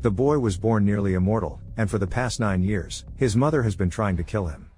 The boy was born nearly immortal, and for the past 9 years, his mother has been trying to kill him.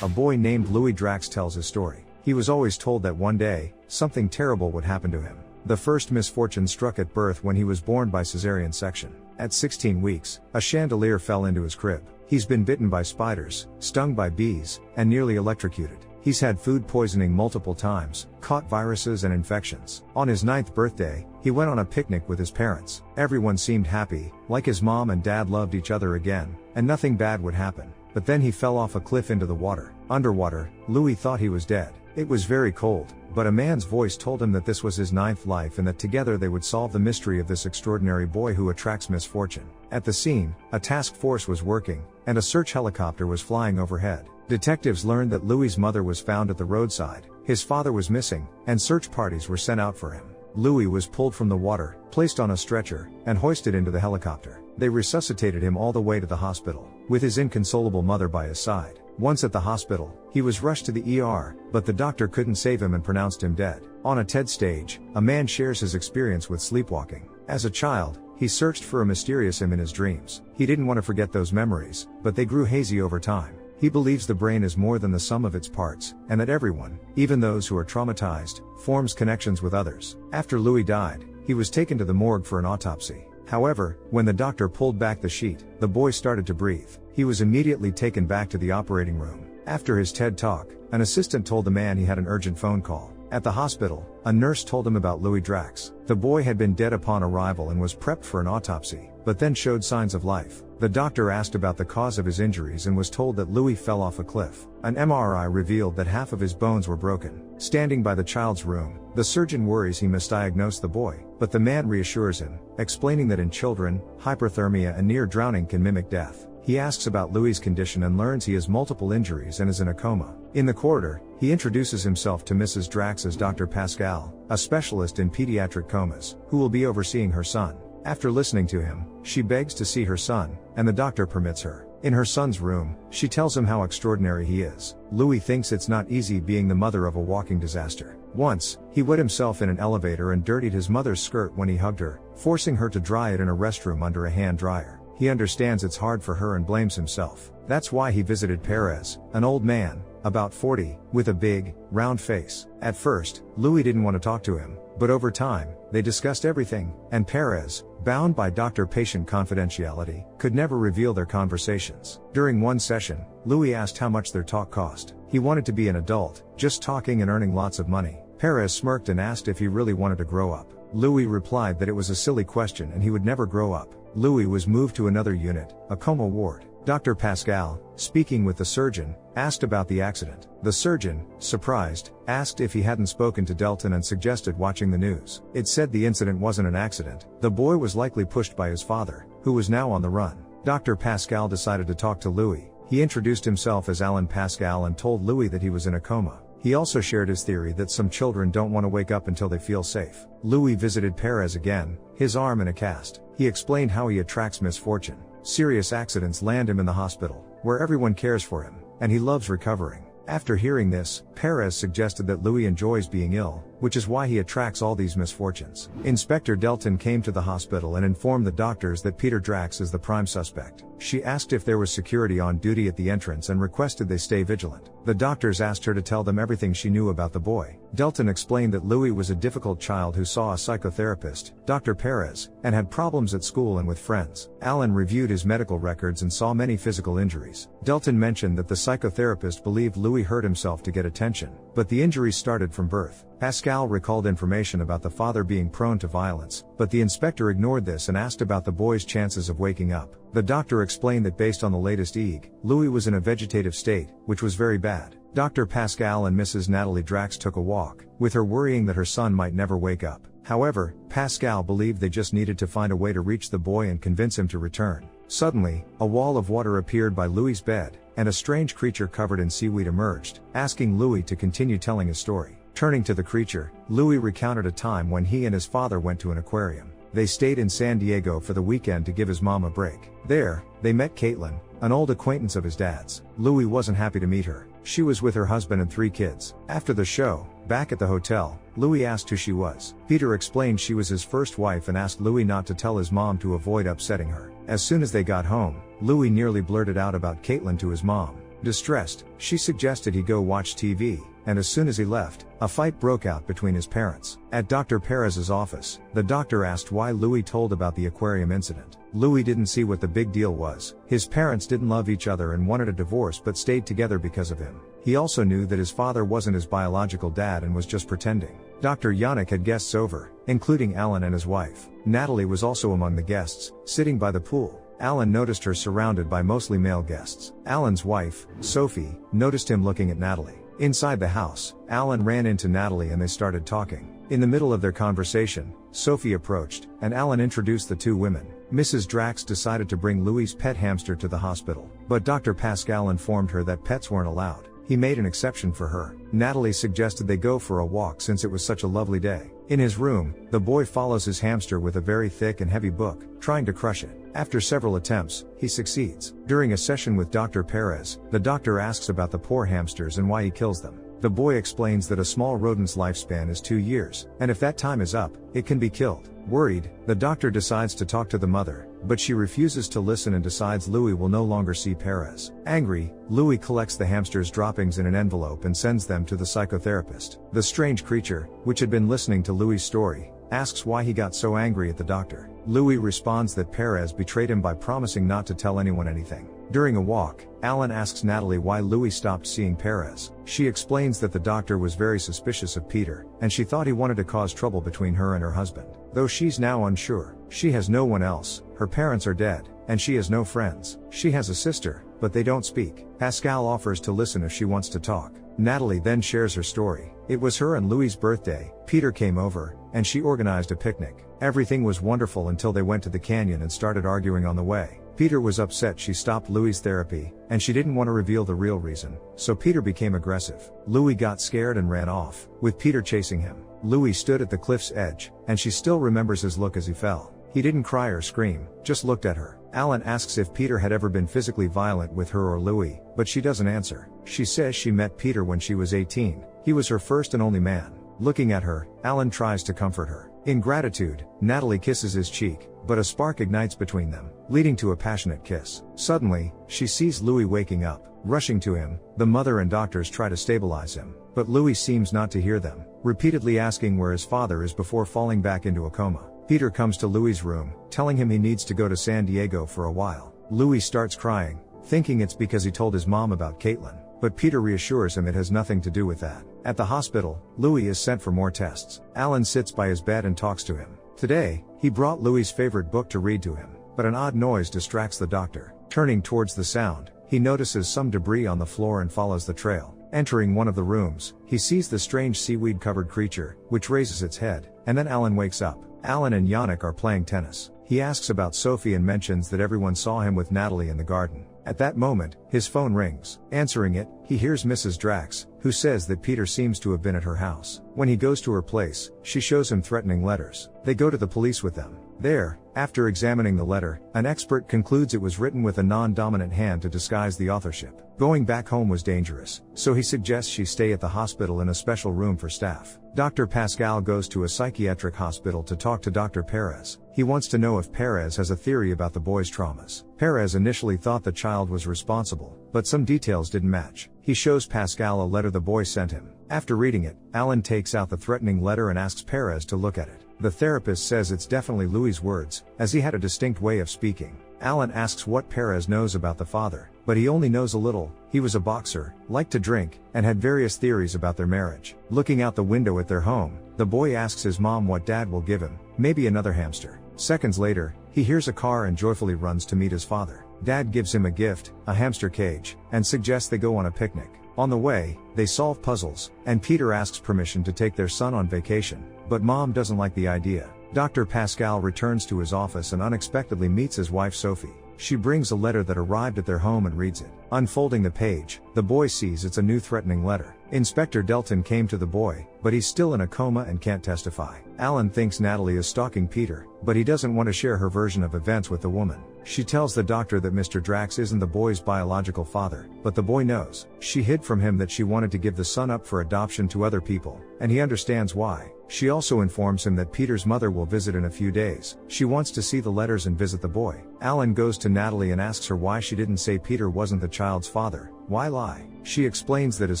A boy named Louis Drax tells his story. He was always told that one day, something terrible would happen to him. The first misfortune struck at birth when he was born by cesarean section. At 16 weeks, a chandelier fell into his crib. He's been bitten by spiders, stung by bees, and nearly electrocuted. He's had food poisoning multiple times, caught viruses and infections. On his 9th birthday, he went on a picnic with his parents. Everyone seemed happy, like his mom and dad loved each other again, and nothing bad would happen. But then he fell off a cliff into the water. Underwater, Louis thought he was dead. It was very cold, but a man's voice told him that this was his 9th life and that together they would solve the mystery of this extraordinary boy who attracts misfortune. At the scene, a task force was working, and a search helicopter was flying overhead. Detectives learned that Louis's mother was found at the roadside, his father was missing, and search parties were sent out for him. Louis was pulled from the water, placed on a stretcher, and hoisted into the helicopter. They resuscitated him all the way to the hospital, with his inconsolable mother by his side. Once at the hospital, he was rushed to the ER, but the doctor couldn't save him and pronounced him dead. On a TED stage, a man shares his experience with sleepwalking. As a child, he searched for a mysterious him in his dreams. He didn't want to forget those memories, but they grew hazy over time. He believes the brain is more than the sum of its parts, and that everyone, even those who are traumatized, forms connections with others. After Louis died, he was taken to the morgue for an autopsy. However, when the doctor pulled back the sheet, the boy started to breathe. He was immediately taken back to the operating room. After his TED talk, an assistant told the man he had an urgent phone call. At the hospital, a nurse told him about Louis Drax. The boy had been dead upon arrival and was prepped for an autopsy, but then showed signs of life. The doctor asked about the cause of his injuries and was told that Louis fell off a cliff. An MRI revealed that half of his bones were broken. Standing by the child's room, the surgeon worries he misdiagnosed the boy, but the man reassures him, explaining that in children, hyperthermia and near drowning can mimic death. He asks about Louis's condition and learns he has multiple injuries and is in a coma. In the corridor, he introduces himself to Mrs. Drax as Dr. Pascal, a specialist in pediatric comas, who will be overseeing her son. After listening to him, she begs to see her son, and the doctor permits her. In her son's room, she tells him how extraordinary he is. Louis thinks it's not easy being the mother of a walking disaster. Once, he wet himself in an elevator and dirtied his mother's skirt when he hugged her, forcing her to dry it in a restroom under a hand dryer. He understands it's hard for her and blames himself. That's why he visited Perez, an old man, about 40, with a big, round face. At first, Louis didn't want to talk to him, but over time, they discussed everything, and Perez, bound by doctor-patient confidentiality, could never reveal their conversations. During one session, Louis asked how much their talk cost. He wanted to be an adult, just talking and earning lots of money. Perez smirked and asked if he really wanted to grow up. Louis replied that it was a silly question and he would never grow up. Louis was moved to another unit, a coma ward. Dr. Pascal, speaking with the surgeon, asked about the accident. The surgeon, surprised, asked if he hadn't spoken to Delton and suggested watching the news. It said the incident wasn't an accident. The boy was likely pushed by his father, who was now on the run. Dr. Pascal decided to talk to Louis. He introduced himself as Alan Pascal and told Louis that he was in a coma. He also shared his theory that some children don't want to wake up until they feel safe. Louis visited Perez again, his arm in a cast. He explained how he attracts misfortune. Serious accidents land him in the hospital, where everyone cares for him, and he loves recovering. After hearing this, Perez suggested that Louis enjoys being ill, which is why he attracts all these misfortunes. Inspector Delton came to the hospital and informed the doctors that Peter Drax is the prime suspect. She asked if there was security on duty at the entrance and requested they stay vigilant. The doctors asked her to tell them everything she knew about the boy. Delton explained that Louis was a difficult child who saw a psychotherapist, Dr. Perez, and had problems at school and with friends. Alan reviewed his medical records and saw many physical injuries. Delton mentioned that the psychotherapist believed Louis hurt himself to get attention, but the injuries started from birth. Pascal recalled information about the father being prone to violence, but the inspector ignored this and asked about the boy's chances of waking up. The doctor explained that based on the latest EEG, Louis was in a vegetative state, which was very bad. Dr. Pascal and Mrs. Natalie Drax took a walk, with her worrying that her son might never wake up. However, Pascal believed they just needed to find a way to reach the boy and convince him to return. Suddenly, a wall of water appeared by Louis's bed, and a strange creature covered in seaweed emerged, asking Louis to continue telling his story. Turning to the creature, Louis recounted a time when he and his father went to an aquarium. They stayed in San Diego for the weekend to give his mom a break. There, they met Caitlin, an old acquaintance of his dad's. Louis wasn't happy to meet her. She was with her husband and 3 kids. After the show, Back at the hotel, Louis asked who she was. Peter explained she was his first wife and asked Louis not to tell his mom to avoid upsetting her. As soon as they got home, Louis nearly blurted out about Caitlin to his mom. Distressed, she suggested he go watch TV, and as soon as he left, a fight broke out between his parents. At Dr. Perez's office, the doctor asked why Louis told about the aquarium incident. Louis didn't see what the big deal was. His parents didn't love each other and wanted a divorce but stayed together because of him. He also knew that his father wasn't his biological dad and was just pretending. Dr. Yannick had guests over, including Alan and his wife. Natalie was also among the guests, sitting by the pool. Alan noticed her surrounded by mostly male guests. Alan's wife, Sophie, noticed him looking at Natalie. Inside the house, Alan ran into Natalie and they started talking. In the middle of their conversation, Sophie approached, and Alan introduced the two women. Mrs. Drax decided to bring Louis' pet hamster to the hospital, but Dr. Pascal informed her that pets weren't allowed. He made an exception for her. Natalie suggested they go for a walk since it was such a lovely day. In his room, the boy follows his hamster with a very thick and heavy book, trying to crush it. After several attempts, he succeeds. During a session with Dr. Perez, the doctor asks about the poor hamsters and why he kills them. The boy explains that a small rodent's lifespan is 2 years, and if that time is up, it can be killed. Worried, the doctor decides to talk to the mother, but she refuses to listen and decides Louis will no longer see Perez. Angry, Louis collects the hamster's droppings in an envelope and sends them to the psychotherapist. The strange creature, which had been listening to Louis' story, asks why he got so angry at the doctor. Louis responds that Perez betrayed him by promising not to tell anyone anything. During a walk, Alan asks Natalie why Louis stopped seeing Perez. She explains that the doctor was very suspicious of Peter, and she thought he wanted to cause trouble between her and her husband. Though she's now unsure, she has no one else, her parents are dead, and she has no friends. She has a sister, but they don't speak. Pascal offers to listen if she wants to talk. Natalie then shares her story. It was her and Louis' birthday, Peter came over, and she organized a picnic. Everything was wonderful until they went to the canyon and started arguing on the way. Peter was upset she stopped Louis' therapy, and she didn't want to reveal the real reason, so Peter became aggressive. Louis got scared and ran off, with Peter chasing him. Louis stood at the cliff's edge, and she still remembers his look as he fell. He didn't cry or scream, just looked at her. Alan asks if Peter had ever been physically violent with her or Louis, but she doesn't answer. She says she met Peter when she was 18. He was her first and only man. Looking at her, Alan tries to comfort her. In gratitude, Natalie kisses his cheek, but a spark ignites between them, leading to a passionate kiss. Suddenly, she sees Louis waking up. Rushing to him, the mother and doctors try to stabilize him, but Louis seems not to hear them, repeatedly asking where his father is before falling back into a coma. Peter comes to Louis' room, telling him he needs to go to San Diego for a while. Louis starts crying, thinking it's because he told his mom about Caitlin, but Peter reassures him it has nothing to do with that. At the hospital, Louis is sent for more tests. Alan sits by his bed and talks to him. Today, he brought Louis' favorite book to read to him, but an odd noise distracts the doctor. Turning towards the sound, he notices some debris on the floor and follows the trail. Entering one of the rooms, he sees the strange seaweed-covered creature, which raises its head, and then Alan wakes up. Alan and Yannick are playing tennis. He asks about Sophie and mentions that everyone saw him with Natalie in the garden. At that moment, his phone rings. Answering it, he hears Mrs. Drax, who says that Peter seems to have been at her house. When he goes to her place, she shows him threatening letters. They go to the police with them. There, after examining the letter, an expert concludes it was written with a non-dominant hand to disguise the authorship. Going back home was dangerous, so he suggests she stay at the hospital in a special room for staff. Dr. Pascal goes to a psychiatric hospital to talk to Dr. Perez. He wants to know if Perez has a theory about the boy's traumas. Perez initially thought the child was responsible, but some details didn't match. He shows Pascal a letter the boy sent him. After reading it, Alan takes out the threatening letter and asks Perez to look at it. The therapist says it's definitely Louis' words, as he had a distinct way of speaking. Alan asks what Perez knows about the father, but he only knows a little. He was a boxer, liked to drink, and had various theories about their marriage. Looking out the window at their home, the boy asks his mom what dad will give him, maybe another hamster. Seconds later, he hears a car and joyfully runs to meet his father. Dad gives him a gift, a hamster cage, and suggests they go on a picnic. On the way, they solve puzzles, and Peter asks permission to take their son on vacation, but mom doesn't like the idea. Dr. Pascal returns to his office and unexpectedly meets his wife Sophie. She brings a letter that arrived at their home and reads it. Unfolding the page, the boy sees it's a new threatening letter. Inspector Delton came to the boy, but he's still in a coma and can't testify. Alan thinks Natalie is stalking Peter, but he doesn't want to share her version of events with the woman. She tells the doctor that Mr. Drax isn't the boy's biological father, but the boy knows. She hid from him that she wanted to give the son up for adoption to other people, and he understands why. She also informs him that Peter's mother will visit in a few days. She wants to see the letters and visit the boy. Alan goes to Natalie and asks her why she didn't say Peter wasn't the child's father. Why lie? She explains that his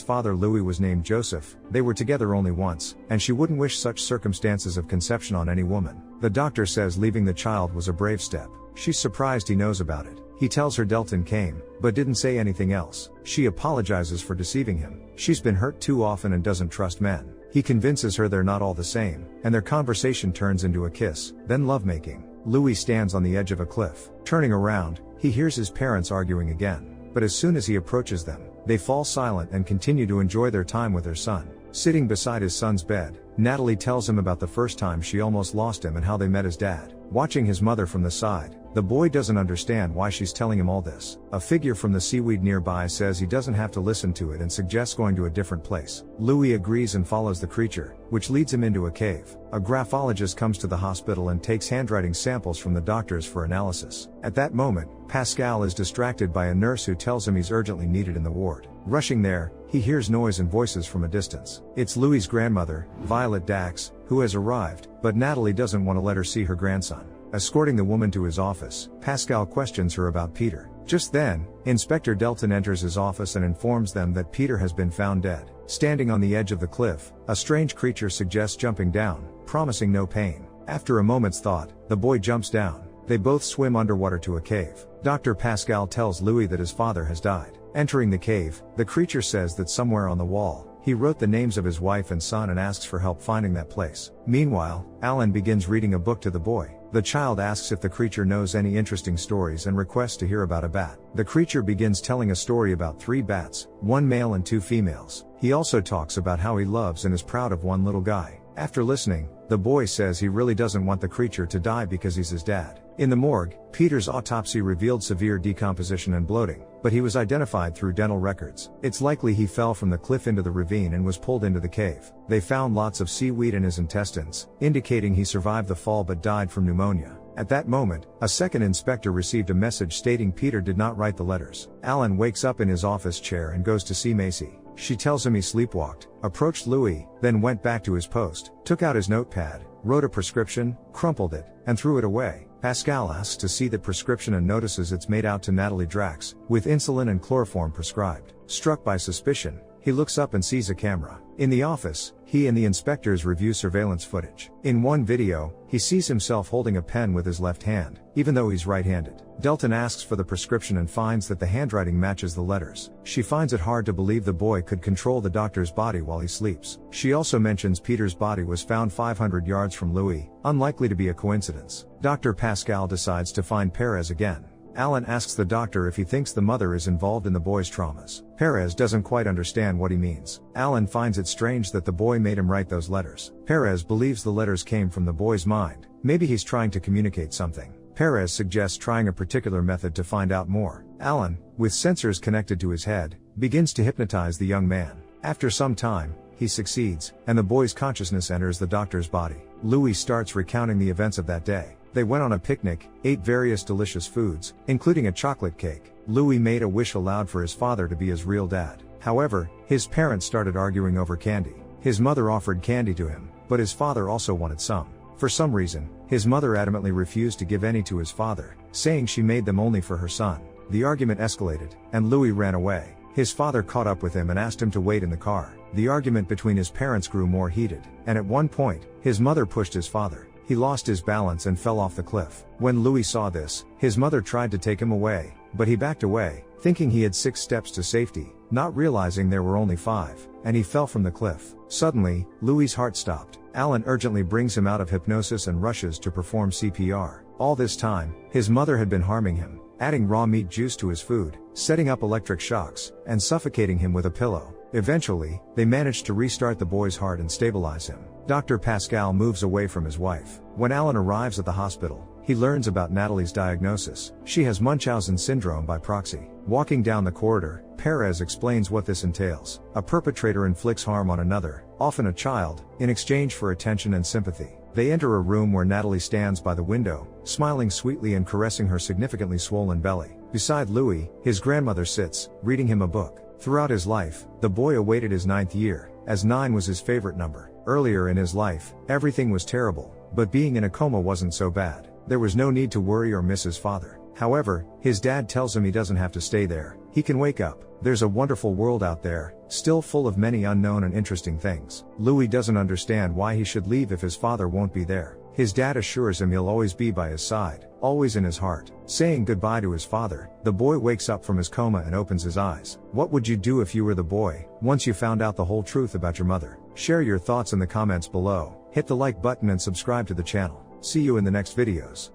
father Louis was named Joseph, they were together only once, and she wouldn't wish such circumstances of conception on any woman. The doctor says leaving the child was a brave step. She's surprised he knows about it. He tells her Delton came, but didn't say anything else. She apologizes for deceiving him. She's been hurt too often and doesn't trust men. He convinces her they're not all the same, and their conversation turns into a kiss, then lovemaking. Louis stands on the edge of a cliff. Turning around, he hears his parents arguing again. But as soon as he approaches them, they fall silent and continue to enjoy their time with their son. Sitting beside his son's bed, Natalie tells him about the first time she almost lost him and how they met his dad. Watching his mother from the side, the boy doesn't understand why she's telling him all this. A figure from the seaweed nearby says he doesn't have to listen to it and suggests going to a different place. Louis agrees and follows the creature, which leads him into a cave. A graphologist comes to the hospital and takes handwriting samples from the doctors for analysis. At that moment, Pascal is distracted by a nurse who tells him he's urgently needed in the ward. Rushing there, he hears noise and voices from a distance. It's Louis's grandmother, Violet Dax, who has arrived, but Natalie doesn't want to let her see her grandson. Escorting the woman to his office, Pascal questions her about Peter. Just then, Inspector Delton enters his office and informs them that Peter has been found dead. Standing on the edge of the cliff, a strange creature suggests jumping down, promising no pain. After a moment's thought, the boy jumps down. They both swim underwater to a cave. Dr. Pascal tells Louis that his father has died. Entering the cave, the creature says that somewhere on the wall, he wrote the names of his wife and son and asks for help finding that place. Meanwhile, Alan begins reading a book to the boy. The child asks if the creature knows any interesting stories and requests to hear about a bat. The creature begins telling a story about 3 bats, 1 male and 2 females. He also talks about how he loves and is proud of one little guy. After listening, the boy says he really doesn't want the creature to die because he's his dad. In the morgue, Peter's autopsy revealed severe decomposition and bloating, but he was identified through dental records. It's likely he fell from the cliff into the ravine and was pulled into the cave. They found lots of seaweed in his intestines, indicating he survived the fall but died from pneumonia. At that moment, a second inspector received a message stating Peter did not write the letters. Alan wakes up in his office chair and goes to see Macy. She tells him he sleepwalked, approached Louis, then went back to his post, took out his notepad, wrote a prescription, crumpled it, and threw it away. Pascal asks to see the prescription and notices it's made out to Natalie Drax, with insulin and chloroform prescribed. Struck by suspicion, he looks up and sees a camera. In the office, he and the inspectors review surveillance footage. In one video, he sees himself holding a pen with his left hand, even though he's right-handed. Delton asks for the prescription and finds that the handwriting matches the letters. She finds it hard to believe the boy could control the doctor's body while he sleeps. She also mentions Peter's body was found 500 yards from Louis, unlikely to be a coincidence. Dr. Pascal decides to find Perez again. Alan asks the doctor if he thinks the mother is involved in the boy's traumas. Perez doesn't quite understand what he means. Alan finds it strange that the boy made him write those letters. Perez believes the letters came from the boy's mind. Maybe he's trying to communicate something. Perez suggests trying a particular method to find out more. Alan, with sensors connected to his head, begins to hypnotize the young man. After some time, he succeeds, and the boy's consciousness enters the doctor's body. Louis starts recounting the events of that day. They went on a picnic, ate various delicious foods, including a chocolate cake. Louis made a wish aloud for his father to be his real dad. However, his parents started arguing over candy. His mother offered candy to him, but his father also wanted some. For some reason, his mother adamantly refused to give any to his father, saying she made them only for her son. The argument escalated, and Louis ran away. His father caught up with him and asked him to wait in the car. The argument between his parents grew more heated, and at one point, his mother pushed his father. He lost his balance and fell off the cliff. When Louis saw this, his mother tried to take him away, but he backed away, thinking he had 6 steps to safety, not realizing there were only 5, and he fell from the cliff. Suddenly, Louis's heart stopped. Alan urgently brings him out of hypnosis and rushes to perform CPR. All this time, his mother had been harming him, adding raw meat juice to his food, setting up electric shocks, and suffocating him with a pillow. Eventually, they managed to restart the boy's heart and stabilize him. Dr. Pascal moves away from his wife. When Alan arrives at the hospital, he learns about Natalie's diagnosis. She has Munchausen syndrome by proxy. Walking down the corridor, Perez explains what this entails. A perpetrator inflicts harm on another, often a child, in exchange for attention and sympathy. They enter a room where Natalie stands by the window, smiling sweetly and caressing her significantly swollen belly. Beside Louis, his grandmother sits, reading him a book. Throughout his life, the boy awaited his 9th year, as 9 was his favorite number. Earlier in his life, everything was terrible, but being in a coma wasn't so bad. There was no need to worry or miss his father. However, his dad tells him he doesn't have to stay there. He can wake up. There's a wonderful world out there, still full of many unknown and interesting things. Louis doesn't understand why he should leave if his father won't be there. His dad assures him he'll always be by his side, always in his heart. Saying goodbye to his father, the boy wakes up from his coma and opens his eyes. What would you do if you were the boy, once you found out the whole truth about your mother? Share your thoughts in the comments below, hit the like button and subscribe to the channel. See you in the next videos.